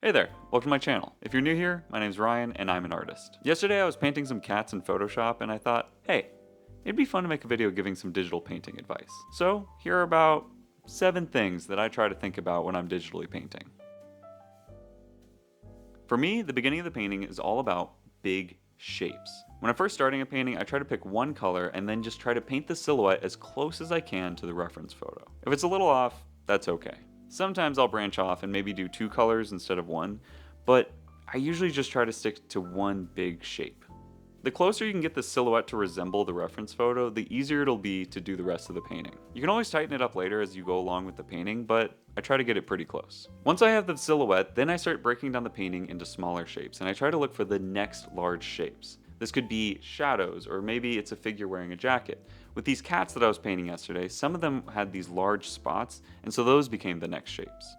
Hey there, welcome to my channel. If you're new here, my name's Ryan and I'm an artist. Yesterday I was painting some cats in Photoshop and I thought, hey, it'd be fun to make a video giving some digital painting advice. So here are about 7 things that I try to think about when I'm digitally painting. For me, the beginning of the painting is all about big shapes. When I'm first starting a painting, I try to pick one color and then just try to paint the silhouette as close as I can to the reference photo. If it's a little off, that's okay. Sometimes I'll branch off and maybe do 2 colors instead of one, but I usually just try to stick to one big shape. The closer you can get the silhouette to resemble the reference photo, the easier it'll be to do the rest of the painting. You can always tighten it up later as you go along with the painting, but I try to get it pretty close. Once I have the silhouette, then I start breaking down the painting into smaller shapes, and I try to look for the next large shapes. This could be shadows, or maybe it's a figure wearing a jacket. With these cats that I was painting yesterday, some of them had these large spots, and so those became the next shapes.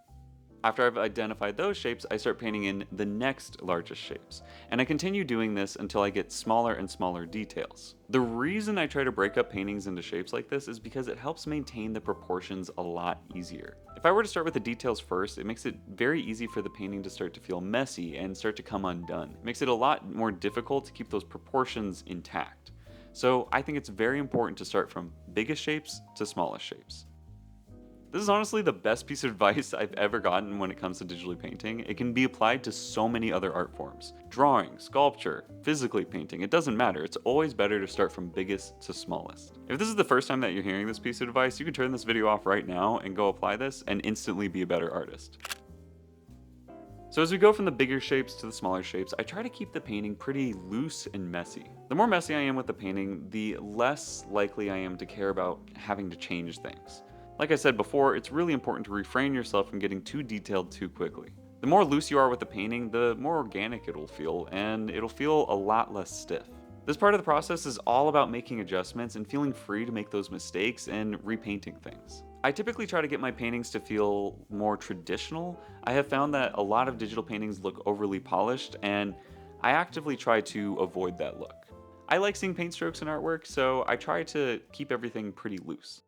After I've identified those shapes, I start painting in the next largest shapes. And I continue doing this until I get smaller and smaller details. The reason I try to break up paintings into shapes like this is because it helps maintain the proportions a lot easier. If I were to start with the details first, it makes it very easy for the painting to start to feel messy and start to come undone. It makes it a lot more difficult to keep those proportions intact. So I think it's very important to start from biggest shapes to smallest shapes. This is honestly the best piece of advice I've ever gotten when it comes to digitally painting. It can be applied to so many other art forms. Drawing, sculpture, physically painting, it doesn't matter. It's always better to start from biggest to smallest. If this is the first time that you're hearing this piece of advice, you can turn this video off right now and go apply this and instantly be a better artist. So as we go from the bigger shapes to the smaller shapes, I try to keep the painting pretty loose and messy. The more messy I am with the painting, the less likely I am to care about having to change things. Like I said before, it's really important to refrain yourself from getting too detailed too quickly. The more loose you are with the painting, the more organic it'll feel, and it'll feel a lot less stiff. This part of the process is all about making adjustments and feeling free to make those mistakes and repainting things. I typically try to get my paintings to feel more traditional. I have found that a lot of digital paintings look overly polished, and I actively try to avoid that look. I like seeing paint strokes in artwork, so I try to keep everything pretty loose.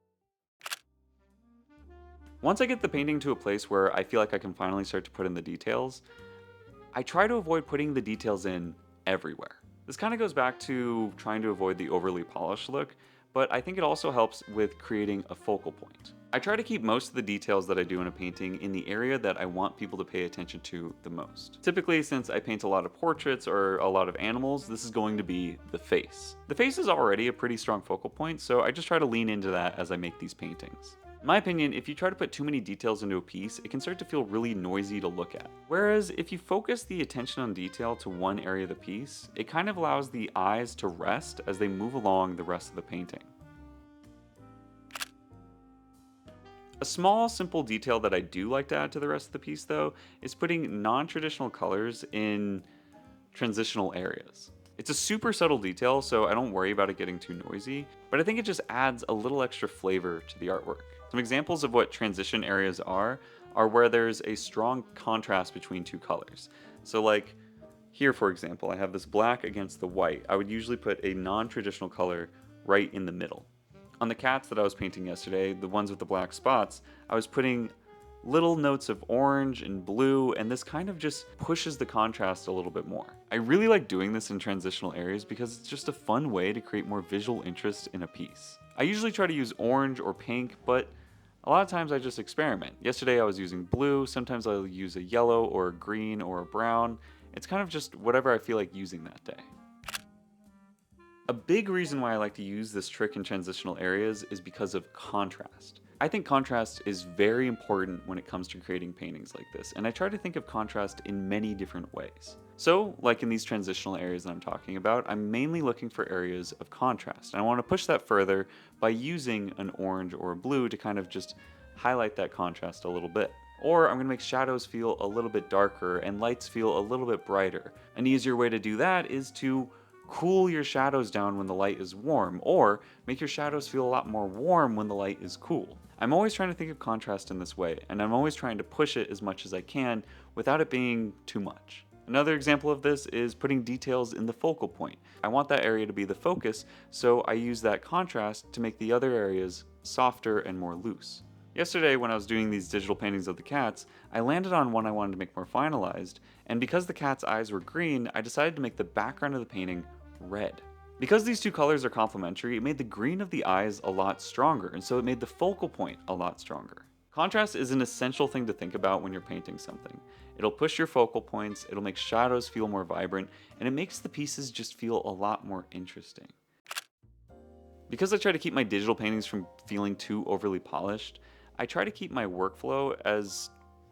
Once I get the painting to a place where I feel like I can finally start to put in the details, I try to avoid putting the details in everywhere. This kind of goes back to trying to avoid the overly polished look, but I think it also helps with creating a focal point. I try to keep most of the details that I do in a painting in the area that I want people to pay attention to the most. Typically, since I paint a lot of portraits or a lot of animals, this is going to be the face. The face is already a pretty strong focal point, so I just try to lean into that as I make these paintings. In my opinion, if you try to put too many details into a piece, it can start to feel really noisy to look at. Whereas if you focus the attention on detail to one area of the piece, it kind of allows the eyes to rest as they move along the rest of the painting. A small, simple detail that I do like to add to the rest of the piece, though, is putting non-traditional colors in transitional areas. It's a super subtle detail, so I don't worry about it getting too noisy, but I think it just adds a little extra flavor to the artwork. Some examples of what transition areas are where there's a strong contrast between two colors. So like here, for example, I have this black against the white. I would usually put a non-traditional color right in the middle. On the cats that I was painting yesterday, the ones with the black spots, I was putting little notes of orange and blue, and this kind of just pushes the contrast a little bit more. I really like doing this in transitional areas because it's just a fun way to create more visual interest in a piece. I usually try to use orange or pink, but a lot of times I just experiment. Yesterday I was using blue, sometimes I'll use a yellow or a green or a brown. It's kind of just whatever I feel like using that day. A big reason why I like to use this trick in transitional areas is because of contrast. I think contrast is very important when it comes to creating paintings like this, and I try to think of contrast in many different ways. So, like in these transitional areas that I'm talking about, I'm mainly looking for areas of contrast, and I want to push that further by using an orange or a blue to kind of just highlight that contrast a little bit. Or I'm going to make shadows feel a little bit darker and lights feel a little bit brighter. An easier way to do that is to cool your shadows down when the light is warm, or make your shadows feel a lot more warm when the light is cool. I'm always trying to think of contrast in this way, and I'm always trying to push it as much as I can without it being too much. Another example of this is putting details in the focal point. I want that area to be the focus, so I use that contrast to make the other areas softer and more loose. Yesterday, when I was doing these digital paintings of the cats, I landed on one I wanted to make more finalized, and because the cat's eyes were green, I decided to make the background of the painting red. Because these two colors are complementary, it made the green of the eyes a lot stronger, and so it made the focal point a lot stronger. Contrast is an essential thing to think about when you're painting something. It'll push your focal points, it'll make shadows feel more vibrant, and it makes the pieces just feel a lot more interesting. Because I try to keep my digital paintings from feeling too overly polished, I try to keep my workflow as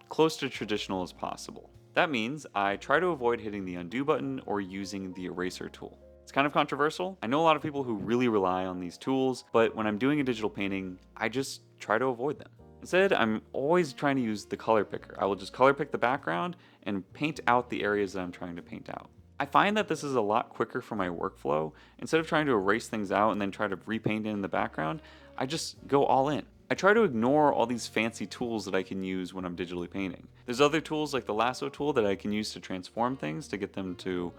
close to traditional as possible. That means I try to avoid hitting the undo button or using the eraser tool. It's kind of controversial. I know a lot of people who really rely on these tools, but when I'm doing a digital painting, I just try to avoid them. Instead, I'm always trying to use the color picker. I will just color pick the background and paint out the areas that I'm trying to paint out. I find that this is a lot quicker for my workflow. Instead of trying to erase things out and then try to repaint it in the background, I just go all in. I try to ignore all these fancy tools that I can use when I'm digitally painting. There's other tools like the lasso tool that I can use to transform things to get them to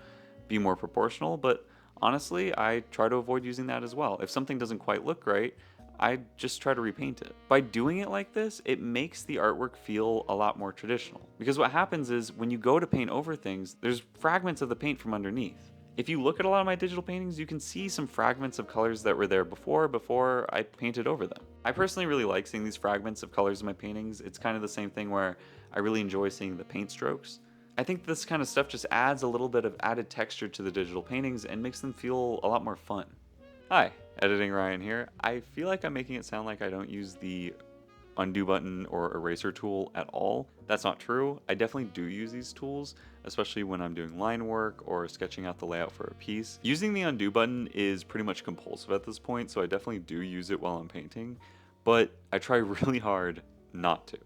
be more proportional, but honestly, I try to avoid using that as well. If something doesn't quite look right, I just try to repaint it. By doing it like this, it makes the artwork feel a lot more traditional. Because what happens is when you go to paint over things, there's fragments of the paint from underneath. If you look at a lot of my digital paintings, you can see some fragments of colors that were there before I painted over them. I personally really like seeing these fragments of colors in my paintings. It's kind of the same thing where I really enjoy seeing the paint strokes. I think this kind of stuff just adds a little bit of added texture to the digital paintings and makes them feel a lot more fun. Hi, Editing Ryan here. I feel like I'm making it sound like I don't use the undo button or eraser tool at all. That's not true. I definitely do use these tools, especially when I'm doing line work or sketching out the layout for a piece. Using the undo button is pretty much compulsive at this point, so I definitely do use it while I'm painting, but I try really hard not to.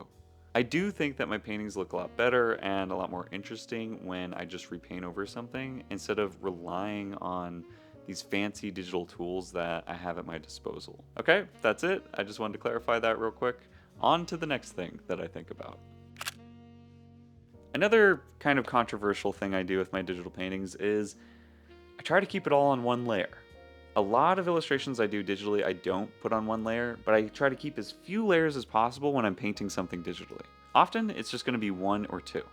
I do think that my paintings look a lot better and a lot more interesting when I just repaint over something instead of relying on these fancy digital tools that I have at my disposal. Okay, that's it. I just wanted to clarify that real quick. On to the next thing that I think about. Another kind of controversial thing I do with my digital paintings is I try to keep it all on one layer. A lot of illustrations I do digitally I don't put on one layer, but I try to keep as few layers as possible when I'm painting something digitally. Often it's just going to be one or two.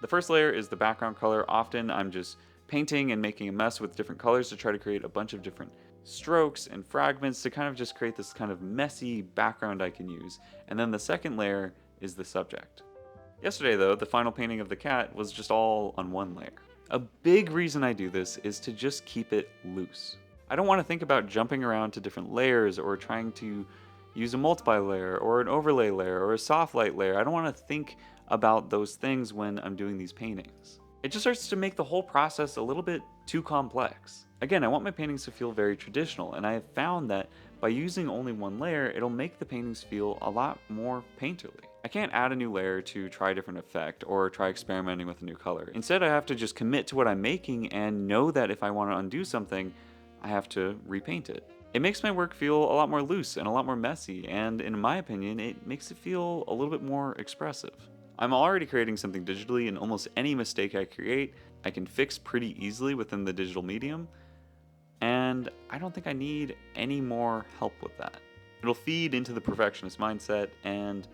The first layer is the background color. Often I'm just painting and making a mess with different colors to try to create a bunch of different strokes and fragments to kind of just create this kind of messy background I can use. And then the second layer is the subject. Yesterday though, the final painting of the cat was just all on one layer. A big reason I do this is to just keep it loose. I don't want to think about jumping around to different layers or trying to use a multiply layer or an overlay layer or a soft light layer. I don't want to think about those things when I'm doing these paintings. It just starts to make the whole process a little bit too complex. Again, I want my paintings to feel very traditional, and I have found that by using only one layer, it'll make the paintings feel a lot more painterly. I can't add a new layer to try a different effect or try experimenting with a new color. Instead, I have to just commit to what I'm making and know that if I want to undo something, I have to repaint it. It makes my work feel a lot more loose and a lot more messy, and in my opinion, it makes it feel a little bit more expressive. I'm already creating something digitally, and almost any mistake I create, I can fix pretty easily within the digital medium, and I don't think I need any more help with that. It'll feed into the perfectionist mindset, and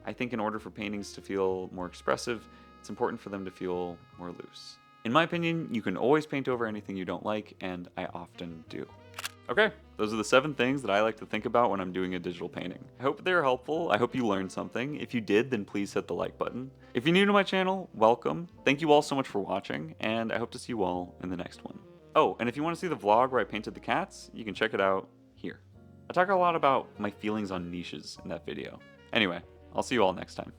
I think in order for paintings to feel more expressive, it's important for them to feel more loose. In my opinion, you can always paint over anything you don't like, and I often do. Okay, those are the 7 things that I like to think about when I'm doing a digital painting. I hope they're helpful. I hope you learned something. If you did, then please hit the like button. If you're new to my channel, welcome. Thank you all so much for watching, and I hope to see you all in the next one. Oh, and if you want to see the vlog where I painted the cats, you can check it out here. I talk a lot about my feelings on niches in that video. Anyway, I'll see you all next time.